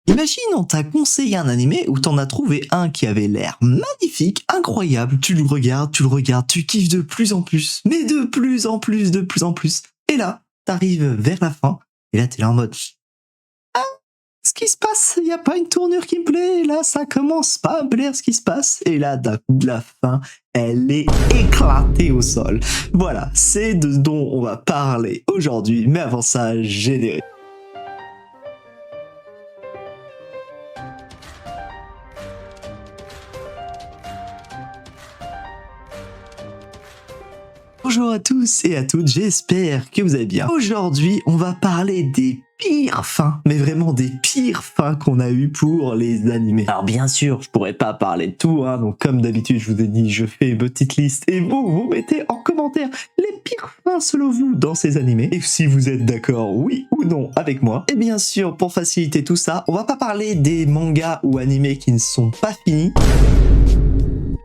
Imagine, on t'a conseillé un animé où t'en as trouvé un qui avait l'air magnifique, incroyable. Tu le regardes, tu kiffes de plus en plus, mais de plus en plus, de plus en plus. Et là, t'arrives vers la fin, et là t'es là en mode ce qui se passe, il n'y a pas une tournure qui me plaît, là ça commence pas à me plaire ce qui se passe, et là d'un coup de la fin, elle est éclatée au sol. Voilà, c'est de dont on va parler aujourd'hui, mais avant ça, générique. Bonjour à tous et à toutes, j'espère que vous allez bien. Aujourd'hui, on va parler des pires fins, mais vraiment des pires fins qu'on a eu pour les animés. Alors bien sûr, je pourrais pas parler de tout, donc comme d'habitude, je vous ai dit, je fais une petite liste et vous mettez en commentaire les pires fins selon vous dans ces animés. Et si vous êtes d'accord, oui ou non, avec moi. Et bien sûr, pour faciliter tout ça, on va pas parler des mangas ou animés qui ne sont pas finis.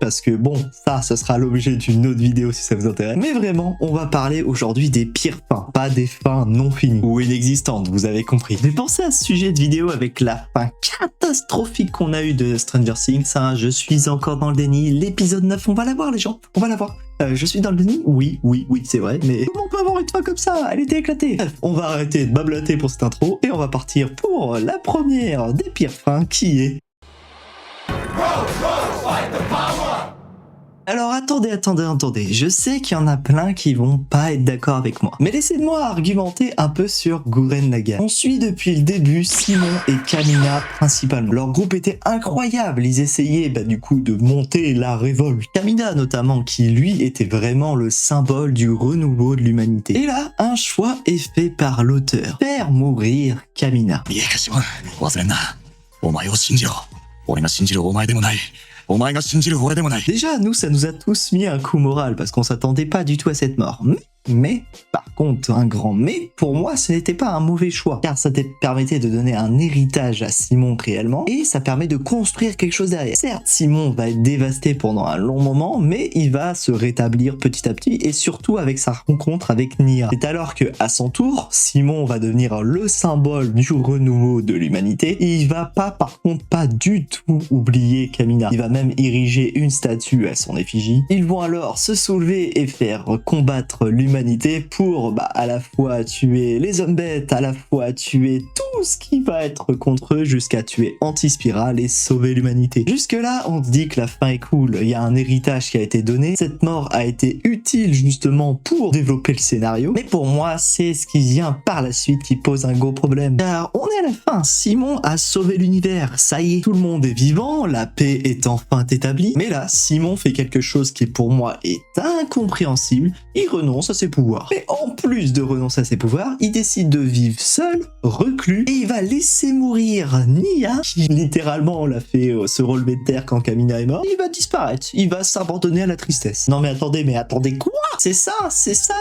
Parce que bon, ça sera l'objet d'une autre vidéo si ça vous intéresse. Mais vraiment, on va parler aujourd'hui des pires fins, pas des fins non finies ou inexistantes, vous avez compris. J'ai pensé à ce sujet de vidéo avec la fin catastrophique qu'on a eue de Stranger Things. Je suis encore dans le déni. L'épisode 9, on va la voir les gens, on va la voir. Je suis dans le déni. Oui, c'est vrai, mais comment on peut avoir une fin comme ça? Elle était éclatée. Bref, on va arrêter de bablater pour cette intro et on va partir pour la première des pires fins qui est... Alors attendez, je sais qu'il y en a plein qui vont pas être d'accord avec moi. Mais laissez-moi argumenter un peu sur Gurren Lagann. On suit depuis le début Simon et Kamina principalement. Leur groupe était incroyable, ils essayaient du coup de monter la révolte. Kamina notamment, qui lui était vraiment le symbole du renouveau de l'humanité. Et là, un choix est fait par l'auteur. Faire mourir Kamina. Déjà, nous, ça nous a tous mis un coup moral parce qu'on s'attendait pas du tout à cette mort. Mais, par contre, un grand mais, pour moi, ce n'était pas un mauvais choix. Car ça te permettait de donner un héritage à Simon réellement, et ça permet de construire quelque chose derrière. Certes, Simon va être dévasté pendant un long moment, mais il va se rétablir petit à petit, et surtout avec sa rencontre avec Nia. C'est alors que, à son tour, Simon va devenir le symbole du renouveau de l'humanité, et il va par contre, pas du tout oublier Kamina. Il va même ériger une statue à son effigie. Ils vont alors se soulever et faire combattre l'humanité pour à la fois tuer les hommes bêtes, à la fois tuer tout ce qui va être contre eux jusqu'à tuer Anti-Spiral et sauver l'humanité. Jusque là, on se dit que la fin est cool, il y a un héritage qui a été donné, cette mort a été utile justement pour développer le scénario, mais pour moi, c'est ce qui vient par la suite qui pose un gros problème. Car on est à la fin, Simon a sauvé l'univers, ça y est, tout le monde est vivant, la paix est enfin établie, mais là, Simon fait quelque chose qui pour moi est incompréhensible, il renonce à ses pouvoirs. Mais en plus de renoncer à ses pouvoirs, il décide de vivre seul, reclus, et il va laisser mourir Nia, qui littéralement l'a fait se relever de terre quand Kamina est mort. Il va disparaître, il va s'abandonner à la tristesse. Non mais attendez quoi? C'est ça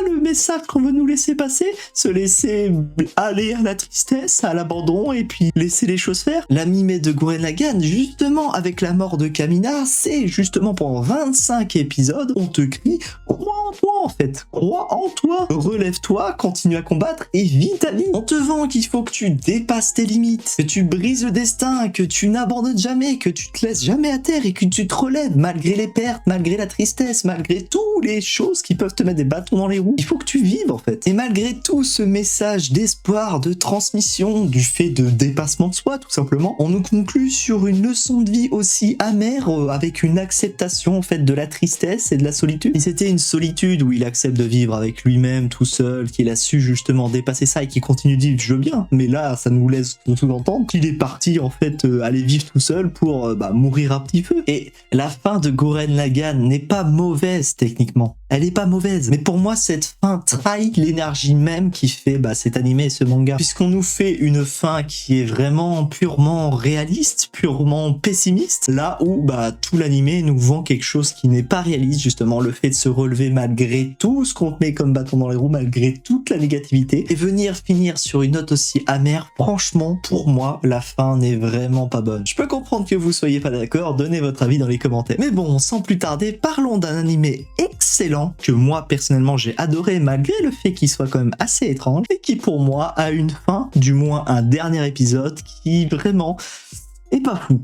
le message qu'on veut nous laisser passer? Se laisser aller à la tristesse, à l'abandon, et puis laisser les choses faire? L'animé de Gurren Lagann, justement, avec la mort de Kamina, c'est justement pendant 25 épisodes, on te crie « Crois en toi en fait, crois en toi, relève-toi, continue à combattre et vis ta vie. » On te vend qu'il faut que tu dépasses tes limites, que tu brises le destin, que tu n'abandonnes jamais, que tu te laisses jamais à terre et que tu te relèves malgré les pertes, malgré la tristesse, malgré toutes les choses qui peuvent te mettre des bâtons dans les roues. Il faut que tu vives en fait. Et malgré tout ce message d'espoir, de transmission, du fait de dépassement de soi tout simplement, on nous conclut sur une leçon de vie aussi amère avec une acceptation en fait de la tristesse et de la solitude. Et c'était une solitude où il accepte de vivre avec lui-même tout seul, qu'il a su justement dépasser ça et qu'il continue de vivre, je veux bien. Mais là, ça nous laisse sous-entendre qu'il est parti en fait aller vivre tout seul pour mourir à petit feu. Et la fin de Gurren Lagann n'est pas mauvaise techniquement. Elle est pas mauvaise, mais pour moi cette fin trahit l'énergie même qui fait cet animé et ce manga, puisqu'on nous fait une fin qui est vraiment purement réaliste, purement pessimiste, là où tout l'animé nous vend quelque chose qui n'est pas réaliste, justement le fait de se relever malgré tout ce qu'on te met comme bâton dans les roues, malgré toute la négativité, et venir finir sur une note aussi amère. Franchement, pour moi, la fin n'est vraiment pas bonne. Je peux comprendre que vous soyez pas d'accord, donnez votre avis dans les commentaires. Mais bon, sans plus tarder, parlons d'un animé excellent excellent, que moi personnellement j'ai adoré malgré le fait qu'il soit quand même assez étrange, et qui pour moi a une fin, du moins un dernier épisode qui vraiment est pas fou.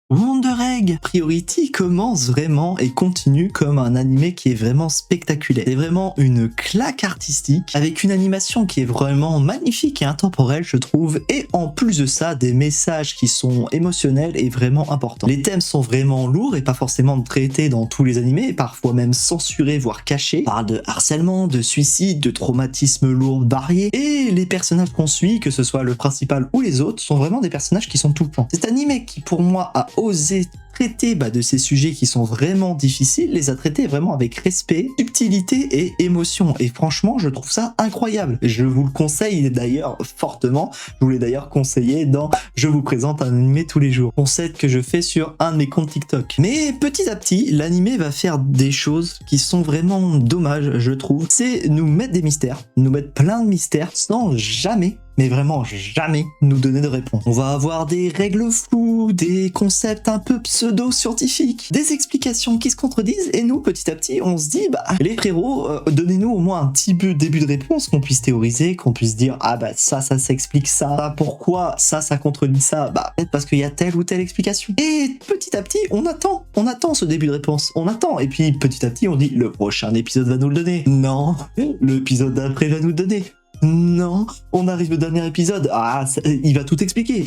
Wonder Egg Priority commence vraiment et continue comme un animé qui est vraiment spectaculaire. C'est vraiment une claque artistique avec une animation qui est vraiment magnifique et intemporelle, je trouve, et en plus de ça, des messages qui sont émotionnels et vraiment importants. Les thèmes sont vraiment lourds et pas forcément traités dans tous les animés, parfois même censurés voire cachés. On parle de harcèlement, de suicide, de traumatismes lourds variés, et les personnages qu'on suit, que ce soit le principal ou les autres, sont vraiment des personnages qui sont tout le temps. Cet animé qui pour moi a osé traiter de ces sujets qui sont vraiment difficiles, les a traités vraiment avec respect, subtilité et émotion. Et franchement, je trouve ça incroyable. Je vous le conseille d'ailleurs fortement. Je vous l'ai d'ailleurs conseillé dans Je vous présente un animé tous les jours. Concept que je fais sur un de mes comptes TikTok. Mais petit à petit, l'animé va faire des choses qui sont vraiment dommages, je trouve. C'est nous mettre des mystères, nous mettre plein de mystères sans jamais, mais vraiment jamais, nous donner de réponse. On va avoir des règles floues, des concepts un peu pseudo-scientifiques, des explications qui se contredisent, et nous, petit à petit, on se dit, les frérots, donnez-nous au moins un petit peu de début de réponse, qu'on puisse théoriser, qu'on puisse dire, ça s'explique ça, pourquoi ça contredit ça, peut-être parce qu'il y a telle ou telle explication. Et petit à petit, on attend ce début de réponse, on attend, et puis petit à petit, on dit, le prochain épisode va nous le donner. Non, l'épisode d'après va nous le donner. Non, on arrive au dernier épisode. Il va tout expliquer,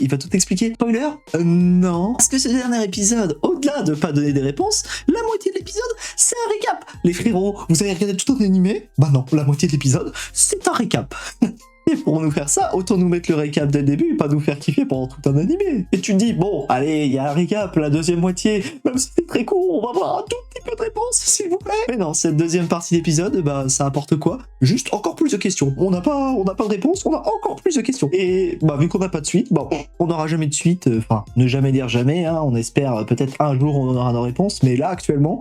Spoiler non. Parce que ce dernier épisode, au-delà de pas donner des réponses, la moitié de l'épisode, c'est un récap. Les frérots, vous avez regardé tout un animé? Non, la moitié de l'épisode, c'est un récap. Et pour nous faire ça, autant nous mettre le récap dès le début et pas nous faire kiffer pendant tout un animé. Et tu te dis, bon, allez, il y a un récap, la deuxième moitié, même si c'est très court, on va avoir un tout petit peu de réponse, s'il vous plaît. Mais non, cette deuxième partie d'épisode, ça apporte quoi? Juste encore plus de questions. On n'a pas de réponse, on a encore plus de questions. Et vu qu'on n'a pas de suite, on n'aura jamais de suite, ne jamais dire jamais, hein, on espère peut-être un jour on aura nos réponses, mais là, actuellement,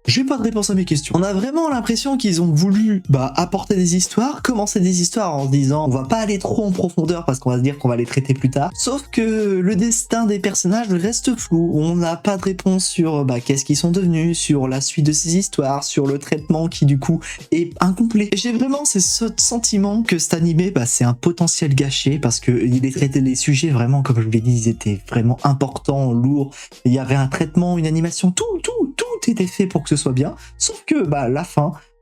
j'ai pas de réponse à mes questions. On a vraiment l'impression qu'ils ont voulu apporter des histoires, commencer des histoires en se disant on va pas aller trop en profondeur parce qu'on va se dire qu'on va les traiter plus tard. Sauf que le destin des personnages reste flou. On n'a pas de réponse sur qu'est-ce qu'ils sont devenus, sur la suite de ces histoires, sur le traitement qui du coup est incomplet. Et j'ai vraiment ce sentiment que cet animé c'est un potentiel gâché parce que il traitait les sujets vraiment comme je vous l'ai dit, ils étaient vraiment importants, lourds. Il y avait un traitement, une animation, tout était fait pour que ce soit bien, sauf que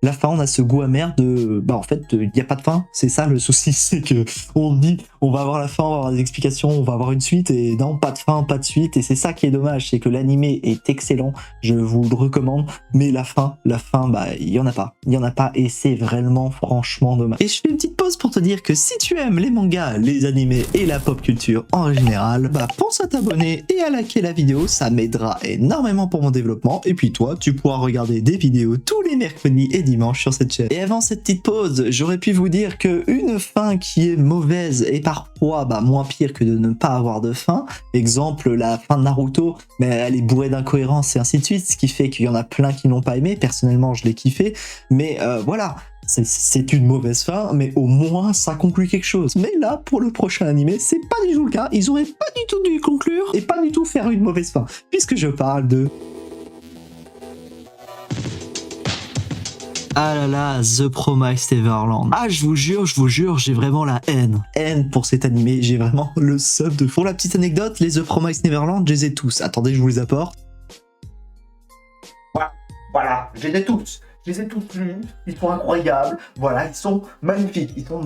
la fin, on a ce goût amer de en fait il n'y a pas de fin. C'est ça le souci, c'est que on dit on va avoir la fin, on va avoir des explications, on va avoir une suite, et non, pas de fin, pas de suite. Et c'est ça qui est dommage, c'est que l'animé est excellent, je vous le recommande, mais la fin il y en a pas, et c'est vraiment franchement dommage. Et je fais une petite pause pour te dire que si tu aimes les mangas, les animés et la pop culture en général, pense à t'abonner et à liker la vidéo, ça m'aidera énormément pour mon développement. Et puis toi, tu pourras regarder des vidéos tous les mercredis et dimanche sur cette chaîne. Et avant cette petite pause, j'aurais pu vous dire que une fin qui est mauvaise est parfois moins pire que de ne pas avoir de fin. Exemple, la fin de Naruto, mais elle est bourrée d'incohérences et ainsi de suite, ce qui fait qu'il y en a plein qui n'ont pas aimé. Personnellement, je l'ai kiffé, mais voilà. C'est une mauvaise fin, mais au moins ça conclut quelque chose. Mais là, pour le prochain animé, c'est pas du tout le cas. Ils auraient pas du tout dû conclure et pas du tout faire une mauvaise fin, puisque je parle de... Ah là là, The Promised Neverland. Je vous jure, j'ai vraiment la haine pour cet animé. J'ai vraiment le sub de fou. Pour la petite anecdote, les The Promised Neverland, je les ai tous. Attendez, je vous les apporte. Voilà, je les ai tous. Je les ai tous lus, ils sont incroyables, voilà, ils sont magnifiques, il faut le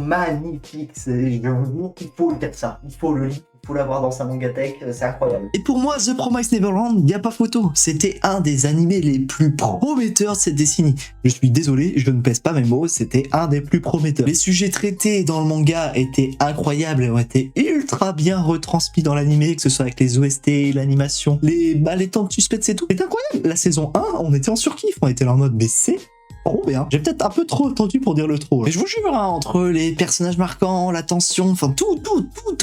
dire ça, il faut le lire, il faut l'avoir dans sa mangatech, c'est incroyable. Et pour moi, The Promised Neverland, il n'y a pas photo, c'était un des animés les plus prometteurs de cette décennie. Je suis désolé, je ne pèse pas mes mots, c'était un des plus prometteurs. Les sujets traités dans le manga étaient incroyables et ont été ultra bien retransmis dans l'animé, que ce soit avec les OST, l'animation, les temps de suspense et tout. C'est incroyable. La saison 1, on était en surkiff, on était là en mode, mais c'est trop bien. J'ai peut-être un peu trop attendu pour dire le trop. Mais je vous jure, hein, entre les personnages marquants, la tension, enfin tout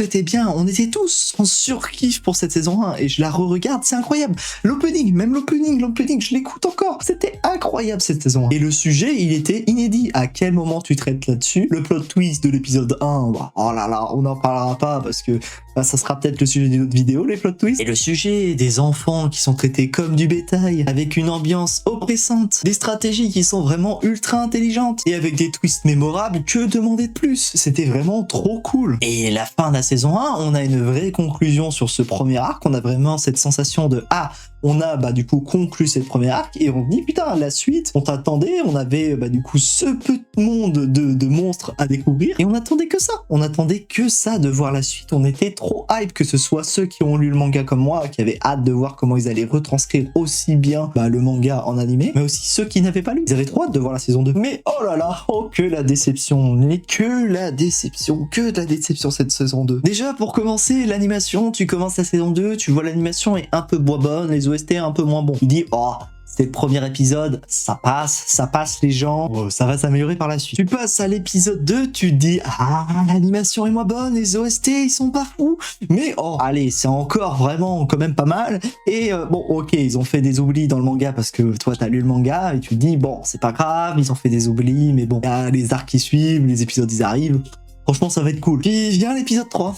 était bien. On était tous en surkiff pour cette saison 1 et je la re-regarde, c'est incroyable. L'opening, même l'opening, je l'écoute encore. C'était incroyable cette saison 1. Et le sujet, il était inédit. À quel moment tu traites là-dessus? Le plot twist de l'épisode 1, oh là là, on n'en parlera pas parce que ça sera peut-être le sujet d'une autre vidéo, les plot twists. Et le sujet des enfants qui sont traités comme du bétail, avec une ambiance oppressante, des stratégies qui sont vraiment ultra intelligentes, et avec des twists mémorables, que demander de plus? C'était vraiment trop cool. Et la fin de la saison 1, on a une vraie conclusion sur ce premier arc, on a vraiment cette sensation de « Ah, on a du coup conclu cette première arc et on se dit putain la suite, on t'attendait, on avait du coup ce petit monde de monstres à découvrir et on attendait que ça de voir la suite. On était trop hype, que ce soit ceux qui ont lu le manga comme moi, qui avaient hâte de voir comment ils allaient retranscrire aussi bien le manga en animé, mais aussi ceux qui n'avaient pas lu, ils avaient trop hâte de voir la saison 2. Mais oh là là, oh que la déception, que de la déception cette saison 2. Déjà pour commencer, l'animation, tu commences la saison 2, tu vois l'animation est un peu bonne, les OST un peu moins bon. Tu dis oh c'est le premier épisode, ça passe les gens, ça va s'améliorer par la suite. Tu passes à l'épisode 2, tu te dis ah l'animation est moins bonne, les OST ils sont pas fous, mais oh allez c'est encore vraiment quand même pas mal. Et bon ok ils ont fait des oublis dans le manga parce que toi t'as lu le manga et tu te dis bon c'est pas grave, ils ont fait des oublis, mais bon y a les arcs qui suivent, les épisodes ils arrivent. Franchement, ça va être cool. Puis vient l'épisode 3.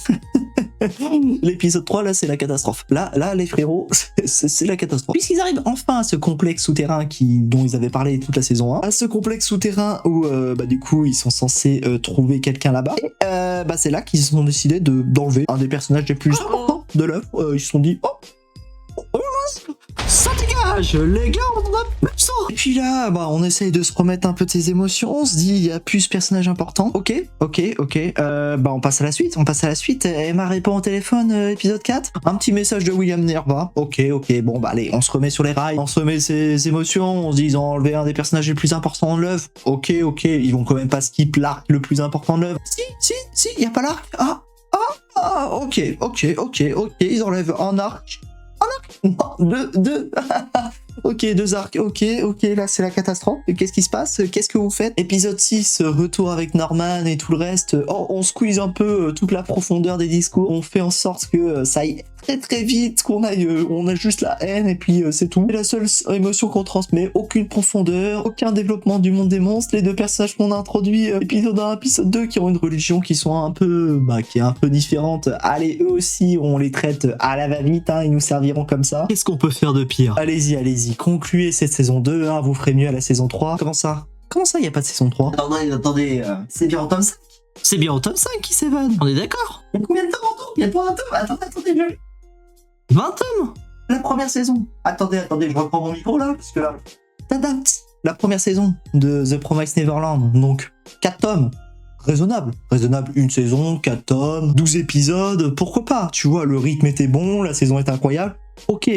L'épisode 3, là, c'est la catastrophe. Là, les frérots, c'est la catastrophe. Puisqu'ils arrivent enfin à ce complexe souterrain dont ils avaient parlé toute la saison 1. À ce complexe souterrain où, du coup, ils sont censés trouver quelqu'un là-bas. Et c'est là qu'ils ont décidé d'enlever un des personnages les plus importants de l'œuvre. Ils se sont dit, ça dégage, les gars, on en a besoin. Et puis là, on essaye de se remettre un peu de ses émotions, on se dit, il y a plus ce personnage important. Ok. On passe à la suite. Emma répond au téléphone, épisode 4. Un petit message de William Nerva. Ok, bon, allez, on se remet sur les rails, on se remet ses émotions, on se dit, ils ont enlevé un des personnages les plus importants de l'œuvre. Ok, ils vont quand même pas skip l'arc le plus important de l'œuvre. Si, y a pas l'arc. Ok, ils enlèvent un arc. Non, deux. Ok, 2 arcs. Ok, là c'est la catastrophe. Qu'est-ce qui se passe? Qu'est-ce que vous faites? Épisode 6, retour avec Norman et tout le reste. On squeeze un peu toute la profondeur des discours. On fait en sorte que ça aille très vite, on a juste la haine et puis c'est tout. C'est la seule émotion qu'on transmet, aucune profondeur, aucun développement du monde des monstres. Les 2 personnages qu'on a introduits, épisode 1, épisode 2, qui ont une religion qui sont un peu, qui est un peu différente. Allez, eux aussi, on les traite à la va-vite, ils nous serviront comme ça. Qu'est-ce qu'on peut faire de pire? Allez-y, concluez cette saison 2, vous ferez mieux à la saison 3. Comment ça, il n'y a pas de saison 3? Attendez, c'est bien au tome 5. C'est bien au tome 5 qui s'évade, on est d'accord? Il y a combien de tomes en tout? Il y a pas un tome? Attendez, 20 tomes? La première saison. Attendez, je reprends mon micro là, parce que là, t'adaptes la première saison de The Promised Neverland, donc 4 tomes. Raisonnable, une saison, 4 tomes, 12 épisodes, pourquoi pas? Tu vois, le rythme était bon, la saison est incroyable. Ok.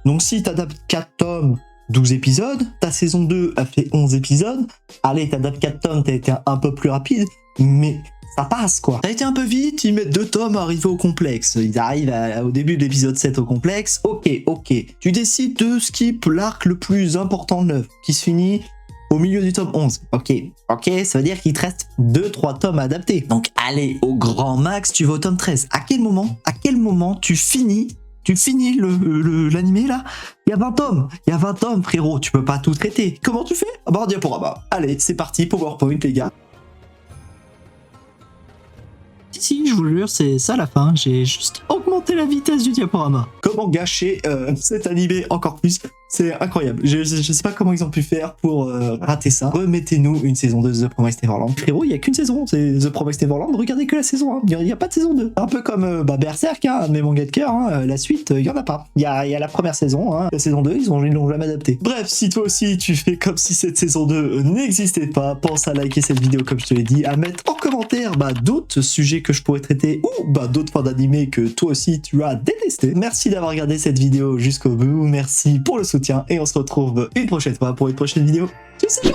Donc si t'adaptes 4 tomes, 12 épisodes, ta saison 2 a fait 11 épisodes, allez, t'adaptes 4 tomes, t'as été un peu plus rapide, mais ça passe quoi. T'as été un peu vite, ils mettent 2 tomes à arriver au complexe. Ils arrivent au début de l'épisode 7 au complexe. Ok. Tu décides de skip l'arc le plus important de l'œuvre, qui se finit au milieu du tome 11. Ok, ça veut dire qu'il te reste 2-3 tomes à adapter. Donc allez, au grand max, tu vas au tome 13. À quel moment tu finis l'animé là? Il y a 20 tomes, frérot, tu peux pas tout traiter. Comment tu fais? En diaporama. Allez, c'est parti, PowerPoint les gars. Si, je vous jure, c'est ça la fin. J'ai juste augmenté la vitesse du diaporama. Comment gâcher cet animé encore plus? C'est incroyable. Je sais pas comment ils ont pu faire pour rater ça. Remettez-nous une saison 2 de The Promised Neverland. Frérot, il y a qu'une saison, c'est The Promised Neverland. Regardez que la saison 1. Il n'y a pas de saison 2. Un peu comme Berserk, un de mes mangas de cœur. La suite, il y en a pas. Il y a la première saison. La saison 2, ils l'ont jamais adapté. Bref, si toi aussi tu fais comme si cette saison 2 n'existait pas, pense à liker cette vidéo comme je te l'ai dit, à mettre en commentaire d'autres sujets que je pourrais traiter ou d'autres fins d'animé que toi aussi tu as détesté. Merci d'avoir regardé cette vidéo jusqu'au bout. Merci pour le soutien et on se retrouve une prochaine fois pour une prochaine vidéo. Tchuss, c'est